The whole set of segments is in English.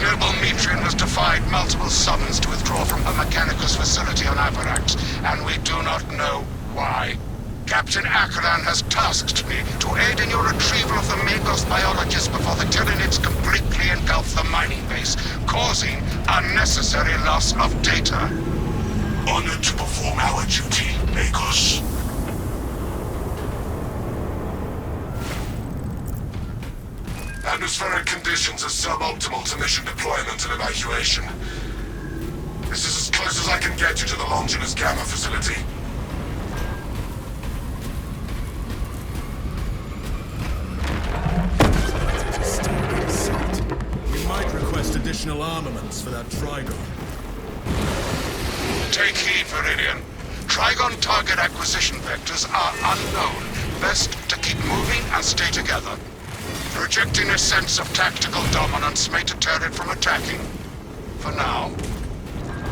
Noble Metrian was defied multiple summons to withdraw from her Mechanicus facility on Avarax, and we do not know why. Captain Akaran has tasked me to aid in your retrieval of the Magos biologists before the Tyranids completely engulf the mining base, causing unnecessary loss of data. Honored to perform our duty, Magos. Atmospheric conditions are suboptimal to mission deployment and evacuation. This is as close as I can get you to the Longinus Gamma facility. We might request additional armaments for that Trigon. Take heed, Viridian. Trigon target acquisition vectors are unknown. Best to keep moving and stay together. Projecting a sense of tactical dominance may deter it from attacking. For now.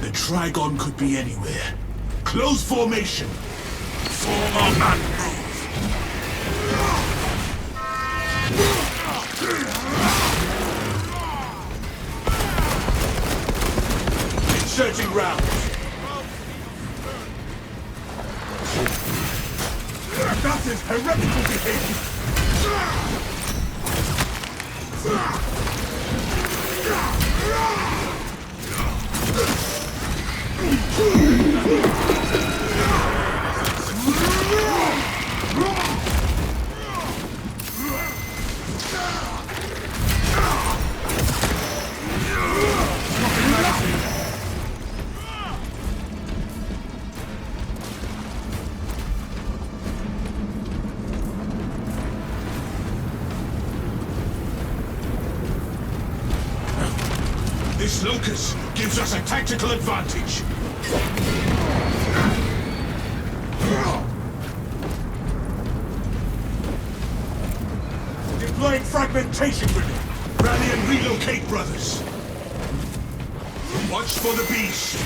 The Trigon could be anywhere. Close formation. Form on and move. Inserting rounds. That is heretical behavior. This locus gives us a tactical advantage. Deploying fragmentation grenade. Rally and relocate, brothers. Watch for the beast.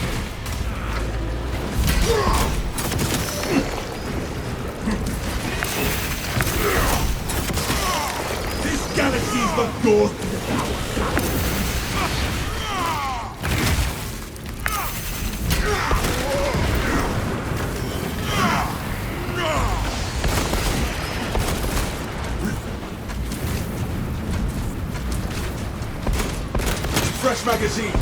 This galaxy is the door to the power. Fresh magazine.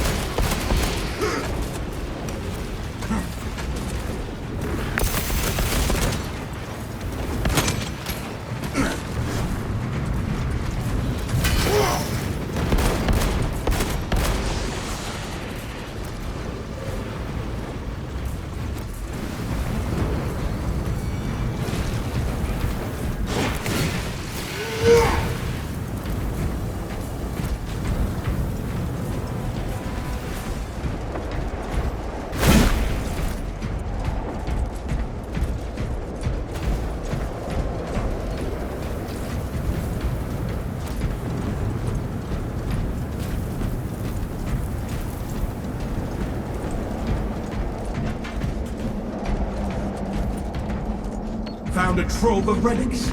Found a trove of relics.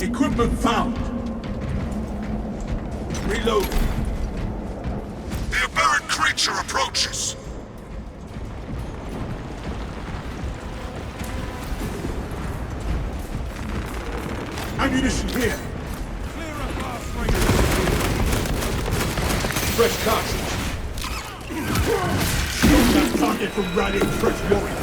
Equipment found. Reload. The aberrant creature approaches. Ammunition here. Clear up our flank. Fresh cartridge. Stop that target from rallying fresh warriors.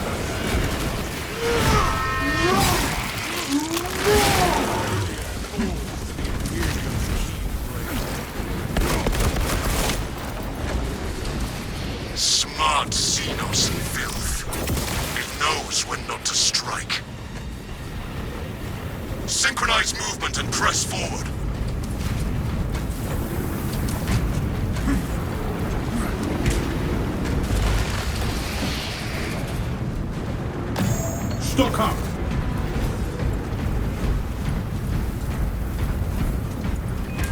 Smart Xenos filth. It knows when not to strike. Synchronize movement and press forward. Stock up.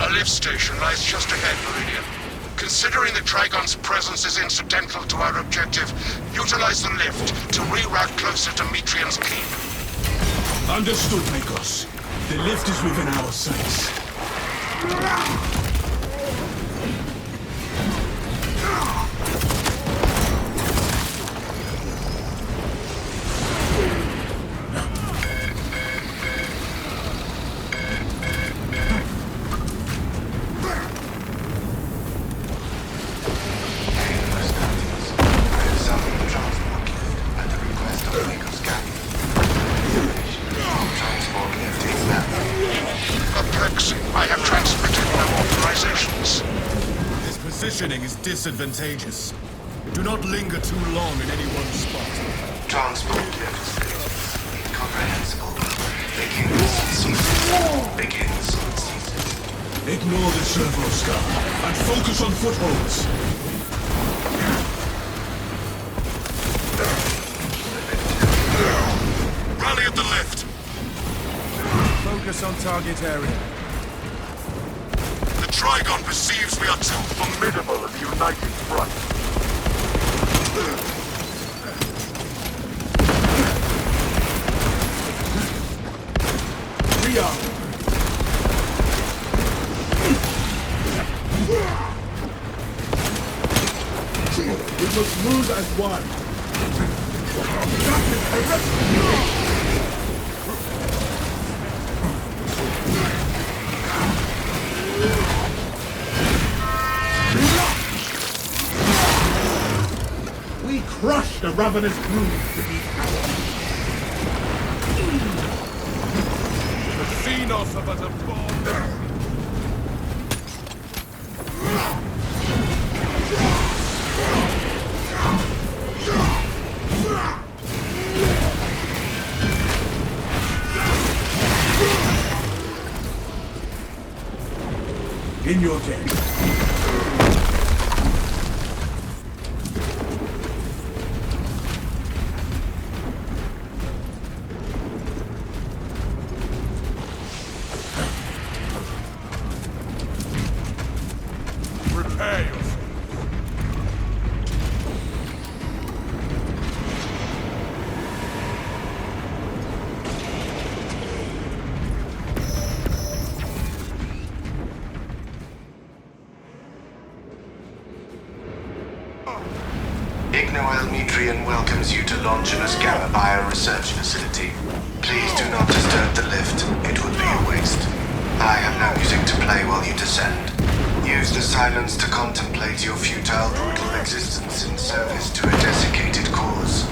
A lift station lies just ahead, Meridian. Considering the Trigon's presence is incidental to our objective, utilize the lift to reroute closer to Metrian's keep. Understood, Magos. The lift is within our sights. positioning is disadvantageous. Do not linger too long in any one spot. Transport lifts. Incomprehensible. Begins, ceases. Begins, ceases. Ignore the servo scar and focus on footholds. Rally at the lift. Focus on target area. The Trigon perceives we are too formidable a united front. Rearm. We must move as one. We crush the ravenous brood beneath our The Xenos of us are born. in your den. Prepare yourself. Ignoel welcomes you to Longinus Gamma Bioresearch Facility. Please do not disturb the lift. It would be a waste. I have no music to play while you descend. Use the silence to contemplate your futile, brutal existence in service to a desiccated cause.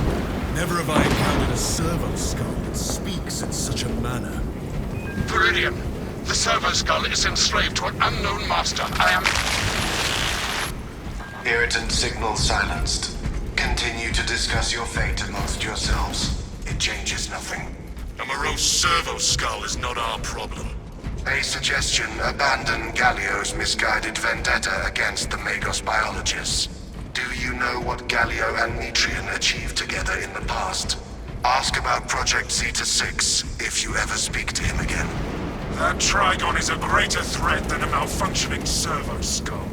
Never have I encountered a servo skull that speaks in such a manner. Viridian, the servo skull is enslaved to an unknown master. I am... Irritant signal silenced. Continue to discuss your fate amongst yourselves. It changes nothing. A morose servo skull is not our problem. A suggestion: abandon Gallio's misguided vendetta against the Magos biologists. Do you know what Gallio and Metrian achieved together in the past? Ask about Project Zeta-6 if you ever speak to him again. That Trigon is a greater threat than a malfunctioning servo skull.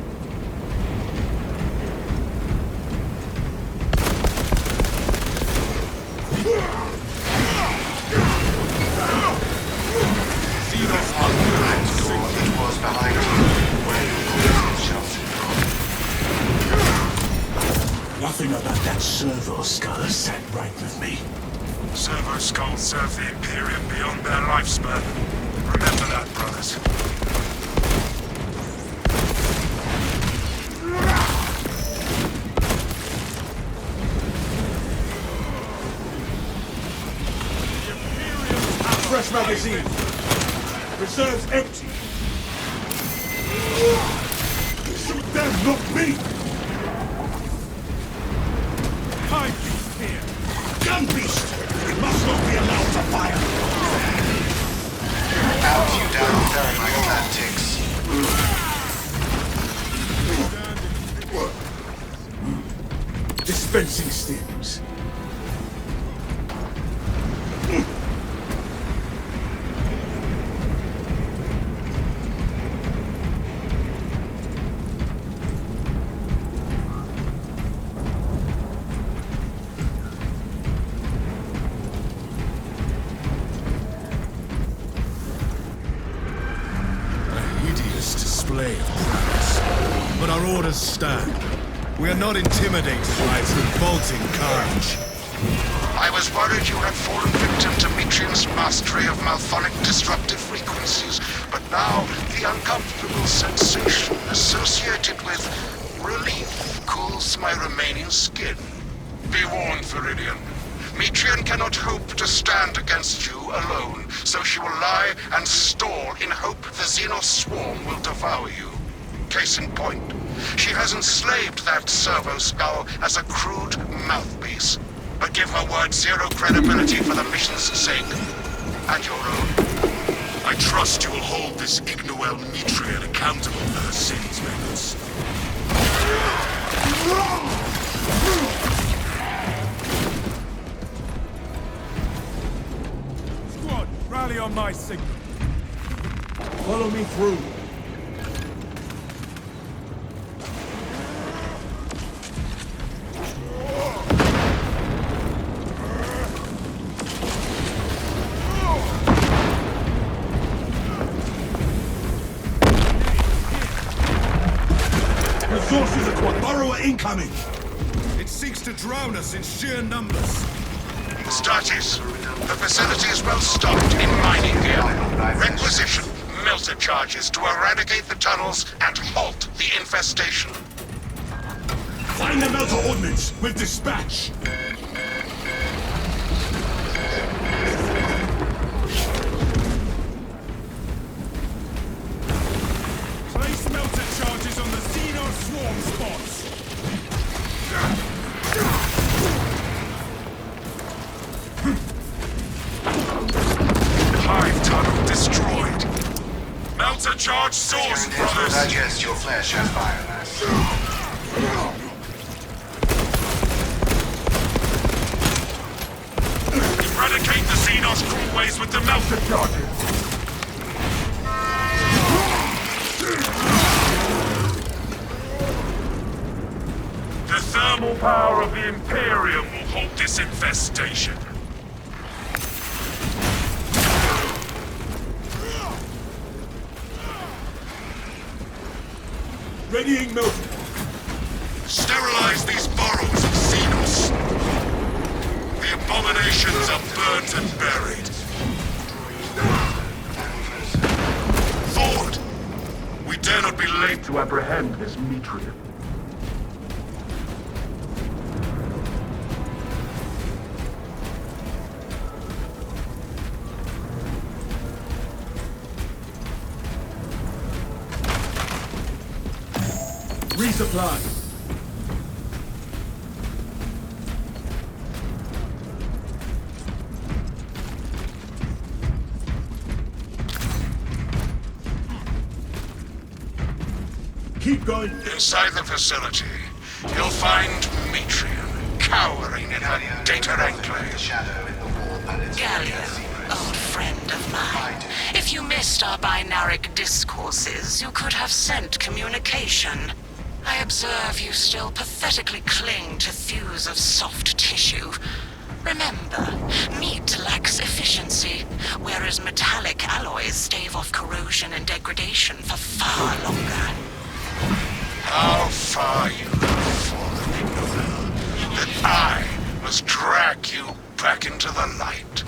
Nothing about that servo skull sat right with me. Servo skulls serve the Imperium beyond their lifespan. Remember that, brothers. Fresh magazine. Reserves empty. Shoot them, not me! Time beast here. Gun beast! We must not be allowed to fire. Out you down thermite tactics. Dispensing stims. But our orders stand. We are not intimidated by its revolting courage. I was worried you had fallen victim to Metrian's mastery of malphonic disruptive frequencies, but now the uncomfortable sensation associated with relief cools my remaining skin. Be warned, Viridian. Metrian cannot hope to stand against you alone, so she will lie and stall in hope the Xenos swarm will devour you. case in point. She has enslaved that servo skull as a crude mouthpiece. But give her word zero credibility for the mission's sake. And your own. I trust you will hold this Ignoel Mitrian accountable for her sins, Magnus. Squad, rally on my signal. Follow me through. Resources acquired. Burrower incoming. It seeks to drown us in sheer numbers. Statis, the facility is well stocked in mining gear. Requisition melter charges to eradicate the tunnels and halt the infestation. Find the melter ordnance with dispatch. Place melter charges on the Xenos swarm spots. Hive tunnel destroyed. Melter charge source, This will brothers. digest your flesh as biomass. Eradicate the Xenos crewways with the melter charges. The thermal power of the Imperium will halt this infestation. Readying melter. Sterilize these burrows of Xenos. The abominations are burnt and buried. Forward! We dare not be late to apprehend this Mitrian. Resupply. Keep going. Inside the facility, you'll find Mitrian cowering in her data The enclave. shadow in the wall and its Gallium, old friend of mine. If you missed our binaric discourses, you could have sent communication. I observe you still pathetically cling to thews of soft tissue. Remember, meat lacks efficiency, whereas metallic alloys stave off corrosion and degradation for far longer. How far you have fallen, Ignoel, that I must drag you back into the light.